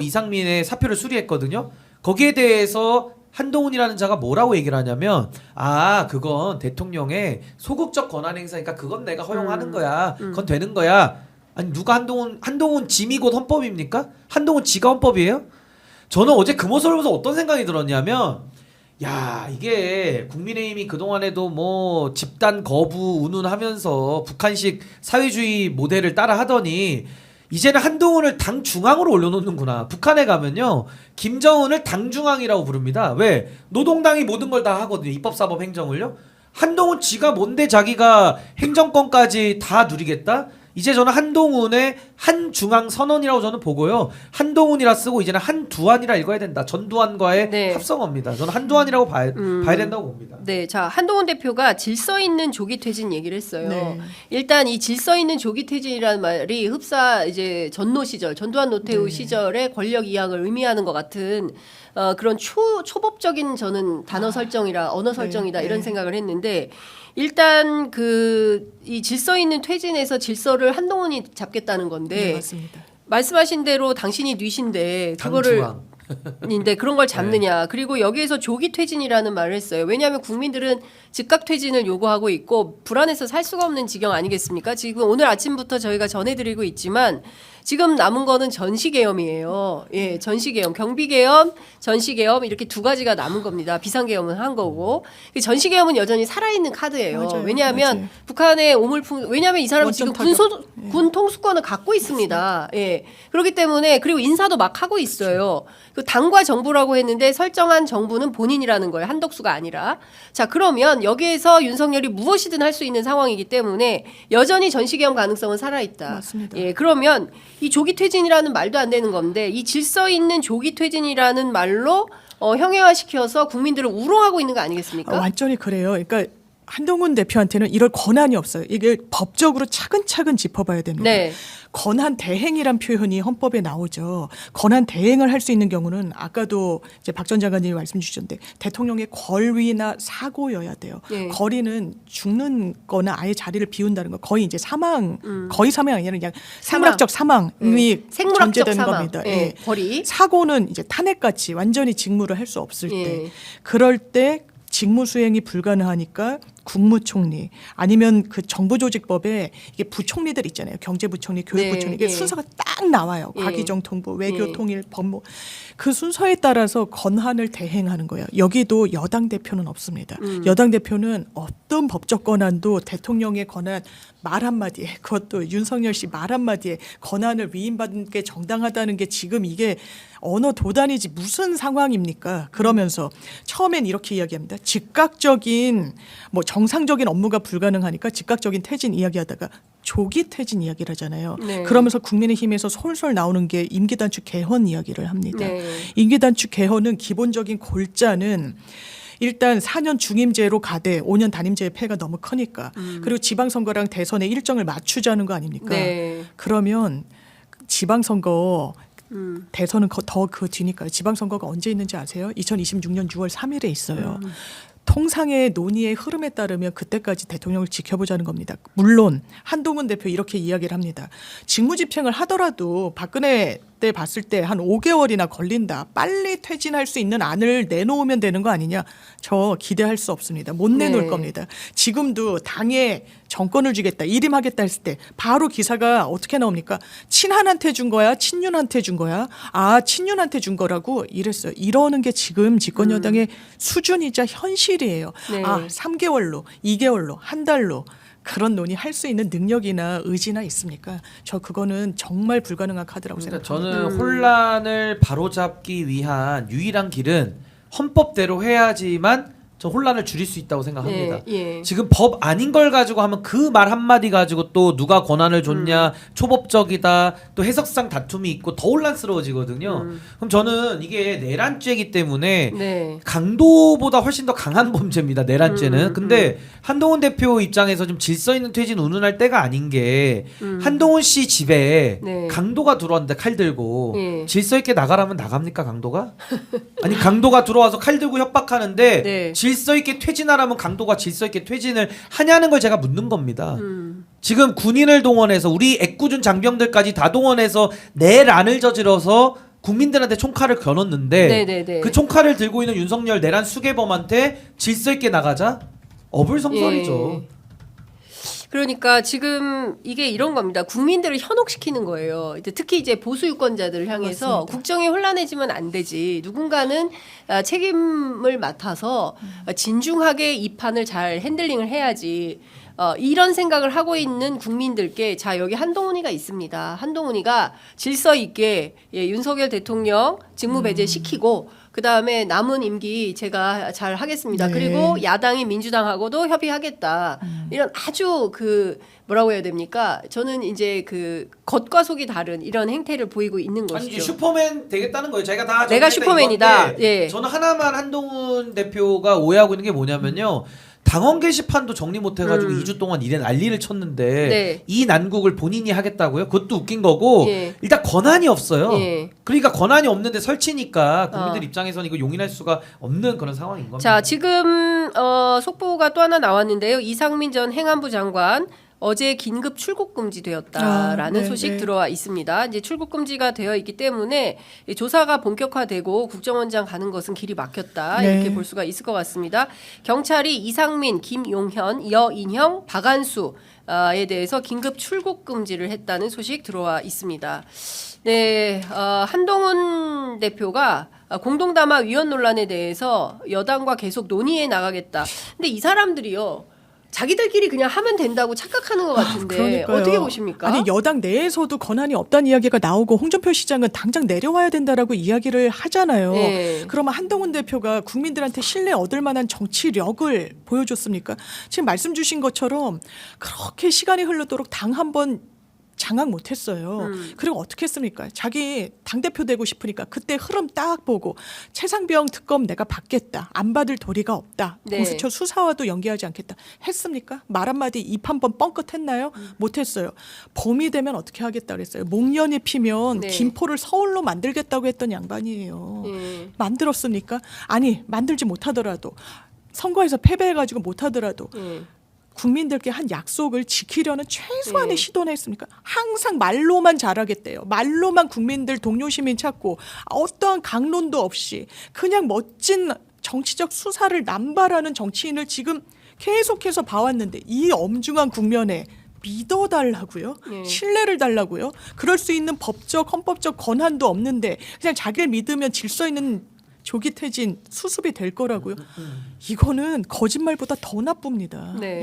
이상민의 사표를 수리했거든요. 거기에 대해서 한동훈이라는 자가 뭐라고 얘기를 하냐면 그건 대통령의 소극적 권한 행사니까 그건 내가 허용하는 거야. 그건 되는 거야. 아니 누가 한동훈 짐이 곧 헌법입니까? 한동훈 지가 헌법이에요? 저는 어제 그 모습을 보면서 어떤 생각이 들었냐면 이게 국민의힘이 그동안에도 뭐 집단 거부 운운하면서 북한식 사회주의 모델을 따라 하더니 이제는 한동훈을 당 중앙으로 올려놓는구나. 북한에 가면요 김정은을 당 중앙이라고 부릅니다. 왜? 노동당이 모든 걸 다 하거든요. 입법사법 행정을요. 한동훈 지가 뭔데 자기가 행정권까지 다 누리겠다? 이제 저는 한동훈의 한중앙 선언이라고 저는 보고요. 한동훈이라 쓰고 이제는 한두한이라 읽어야 된다. 전두환과의 합성어입니다. 저는 한두한이라고 봐야 된다고 봅니다. 네, 자 한동훈 대표가 질서 있는 조기 퇴진 얘기를 했어요. 네. 일단 이 질서 있는 조기 퇴진이라는 말이 흡사 이제 전노 시절, 전두환 노태우 시절의 권력 이양을 의미하는 것 같은 그런 초법적인 저는 단어 설정이라 언어 설정이다 이런 생각을 했는데. 일단 이 질서 있는 퇴진에서 질서를 한동훈이 잡겠다는 건데 네, 맞습니다. 말씀하신 대로 당신이 뉘신데 그거를 인데 그런 걸 잡느냐. 그리고 여기에서 조기 퇴진이라는 말을 했어요. 왜냐하면 국민들은 즉각 퇴진을 요구하고 있고 불안해서 살 수가 없는 지경 아니겠습니까? 지금 오늘 아침부터 저희가 전해드리고 있지만 지금 남은 거는 전시계엄이에요. 예, 전시계엄, 경비계엄, 전시계엄 이렇게 두 가지가 남은 겁니다. 비상계엄은 한 거고 전시계엄은 여전히 살아있는 카드예요. 맞아요. 왜냐하면 맞아요. 북한의 오물풍 왜냐하면 이 사람은 지금 군 통수권을 갖고 있습니다. 예, 그렇기 때문에 그리고 인사도 막 하고 있어요. 그 당과 정부라고 했는데 설정한 정부는 본인이라는 거예요. 한덕수가 아니라. 자 그러면 여기에서 윤석열이 무엇이든 할 수 있는 상황이기 때문에 여전히 전시계엄 가능성은 살아있다. 맞습니다. 예, 그러면 이 조기 퇴진이라는 말도 안 되는 건데 이 질서 있는 조기 퇴진이라는 말로 형해화시켜서 국민들을 우롱하고 있는 거 아니겠습니까? 완전히 그래요. 그러니까 한동훈 대표한테는 이럴 권한이 없어요. 이게 법적으로 차근차근 짚어봐야 됩니다. 네. 권한 대행이란 표현이 헌법에 나오죠. 권한 대행을 할 수 있는 경우는 아까도 이제 박 전 장관님이 말씀 주셨는데 대통령의 권위나 사고여야 돼요. 네. 권위는 죽는 거나 아예 자리를 비운다는 거 거의 이제 사망, 거의 사망이 아니라 그냥 생물학적 사망이 생물학적 전제되는 사망. 겁니다. 예. 예. 권위. 사고는 이제 탄핵같이 완전히 직무를 할 수 없을 예. 때 그럴 때 직무 수행이 불가능하니까 국무총리 아니면 그 정부조직법에 이게 부총리들 있잖아요. 경제부총리, 교육부총리 이게 순서가 딱 나와요. 과기정통부, 외교통일, 법무 그 순서에 따라서 권한을 대행하는 거예요. 여기도 여당 대표는 없습니다. 여당 대표는 어떤 법적 권한도 대통령의 권한 말 한마디에 그것도 윤석열 씨 말 한마디에 권한을 위임받은 게 정당하다는 게 지금 이게 언어 도단이지 무슨 상황입니까? 그러면서 처음엔 이렇게 이야기합니다. 즉각적인 뭐 정상적인 업무가 불가능하니까 즉각적인 퇴진 이야기하다가 조기 퇴진 이야기를 하잖아요. 네. 그러면서 국민의힘에서 솔솔 나오는 게 임기단축 개헌 이야기를 합니다. 네. 임기단축 개헌은 기본적인 골자는 일단 4년 중임제로 가되 5년 단임제의 폐가 너무 크니까 그리고 지방선거랑 대선의 일정을 맞추자는 거 아닙니까? 네. 그러면 지방선거 대선은 더 그 뒤니까요. 지방선거가 언제 있는지 아세요? 2026년 6월 3일에 있어요. 통상의 논의의 흐름에 따르면 그때까지 대통령을 지켜보자는 겁니다. 물론 한동훈 대표 이렇게 이야기를 합니다. 직무집행을 하더라도 박근혜 때 봤을 때 한 5개월이나 걸린다. 빨리 퇴진할 수 있는 안을 내놓으면 되는 거 아니냐. 저 기대할 수 없습니다. 못 내놓을 겁니다. 지금도 당에 정권을 주겠다. 일임하겠다 했을 때 바로 기사가 어떻게 나옵니까? 친한한테 준 거야? 친윤한테 준 거야? 친윤한테 준 거라고 이랬어요. 이러는 게 지금 집권여당의 수준이자 현실이에요. 네. 3개월로, 2개월로, 한 달로 그런 논의할 수 있는 능력이나 의지나 있습니까? 저 그거는 정말 불가능한 카드라고 생각합니다. 저는 혼란을 바로잡기 위한 유일한 길은 헌법대로 해야지만 저 혼란을 줄일 수 있다고 생각합니다. 예. 지금 법 아닌 걸 가지고 하면 그 말 한마디 가지고 또 누가 권한을 줬냐 초법적이다 또 해석상 다툼이 있고 더 혼란스러워지거든요. 그럼 저는 이게 내란죄이기 때문에 강도보다 훨씬 더 강한 범죄입니다. 내란죄는. 근데 한동훈 대표 입장에서 좀 질서 있는 퇴진 운운할 때가 아닌 게 한동훈 씨 집에 강도가 들어왔는데 칼 들고 질서 있게 나가라면 나갑니까 강도가? 아니 강도가 들어와서 칼 들고 협박하는데 질서 있게 퇴진하라면 강도가 질서 있게 퇴진을 하냐는 걸 제가 묻는 겁니다. 지금 군인을 동원해서 우리 애꿎은 장병들까지 다 동원해서 내란을 저질러서 국민들한테 총칼을 겨눴는데 네네네. 그 총칼을 들고 있는 윤석열 내란 수개범한테 질서 있게 나가자 어불성설이죠. 예. 그러니까 지금 이게 이런 겁니다. 국민들을 현혹시키는 거예요. 특히 이제 보수 유권자들을 향해서 맞습니다. 국정이 혼란해지면 안 되지. 누군가는 책임을 맡아서 진중하게 이 판을 잘 핸들링을 해야지. 이런 생각을 하고 있는 국민들께 자 여기 한동훈이가 있습니다. 한동훈이가 질서 있게 윤석열 대통령 직무 배제시키고 그 다음에 남은 임기 제가 잘 하겠습니다. 네. 그리고 야당이 민주당하고도 협의하겠다. 이런 아주 뭐라고 해야 됩니까? 저는 이제 겉과 속이 다른 이런 행태를 보이고 있는 아니 이제 것이죠. 슈퍼맨 되겠다는 거예요. 자기가 다 내가 정리했다 슈퍼맨이다. 이건데 예. 저는 하나만 한동훈 대표가 오해하고 있는 게 뭐냐면요. 당원 게시판도 정리 못해가지고 2주 동안 이래 난리를 쳤는데 네. 이 난국을 본인이 하겠다고요? 그것도 웃긴 거고 예. 일단 권한이 없어요. 예. 그러니까 권한이 없는데 설치니까 국민들 어. 입장에서는 이거 용인할 수가 없는 그런 상황인 겁니다. 자, 지금 속보가 또 하나 나왔는데요. 이상민 전 행안부 장관 어제 긴급 출국 금지되었다라는 네, 소식 네. 들어와 있습니다. 이제 출국 금지가 되어 있기 때문에 이 조사가 본격화되고 국정원장 가는 것은 길이 막혔다. 네. 이렇게 볼 수가 있을 것 같습니다. 경찰이 이상민, 김용현, 여인형, 박안수에 대해서 긴급 출국 금지를 했다는 소식 들어와 있습니다. 네, 한동훈 대표가 공동담화 위원 논란에 대해서 여당과 계속 논의해 나가겠다. 근데 이 사람들이요. 자기들끼리 그냥 하면 된다고 착각하는 것 같은데 그러니까요. 어떻게 보십니까? 아니 여당 내에서도 권한이 없다는 이야기가 나오고 홍준표 시장은 당장 내려와야 된다라고 이야기를 하잖아요. 네. 그러면 한동훈 대표가 국민들한테 신뢰 얻을 만한 정치력을 보여줬습니까? 지금 말씀 주신 것처럼 그렇게 시간이 흐르도록 당 한 번 장악 못했어요. 그리고 어떻게 했습니까? 자기 당대표 되고 싶으니까 그때 흐름 딱 보고 최상병 특검 내가 받겠다. 안 받을 도리가 없다. 네. 공수처 수사와도 연계하지 않겠다. 했습니까? 말 한마디 입 한 번 뻥끗했나요? 못했어요. 봄이 되면 어떻게 하겠다 그랬어요. 목련이 피면 네. 김포를 서울로 만들겠다고 했던 양반이에요. 만들었습니까? 아니 만들지 못하더라도 선거에서 패배해가지고 못하더라도 국민들께 한 약속을 지키려는 최소한의 시도는 했습니까? 항상 말로만 잘하겠대요. 말로만 국민들 동료 시민 찾고 어떠한 강론도 없이 그냥 멋진 정치적 수사를 남발하는 정치인을 지금 계속해서 봐왔는데 이 엄중한 국면에 믿어달라고요? 신뢰를 달라고요? 그럴 수 있는 법적, 헌법적 권한도 없는데 그냥 자기를 믿으면 질서 있는 조기 퇴진 수습이 될 거라고요? 이거는 거짓말보다 더 나쁩니다. 네.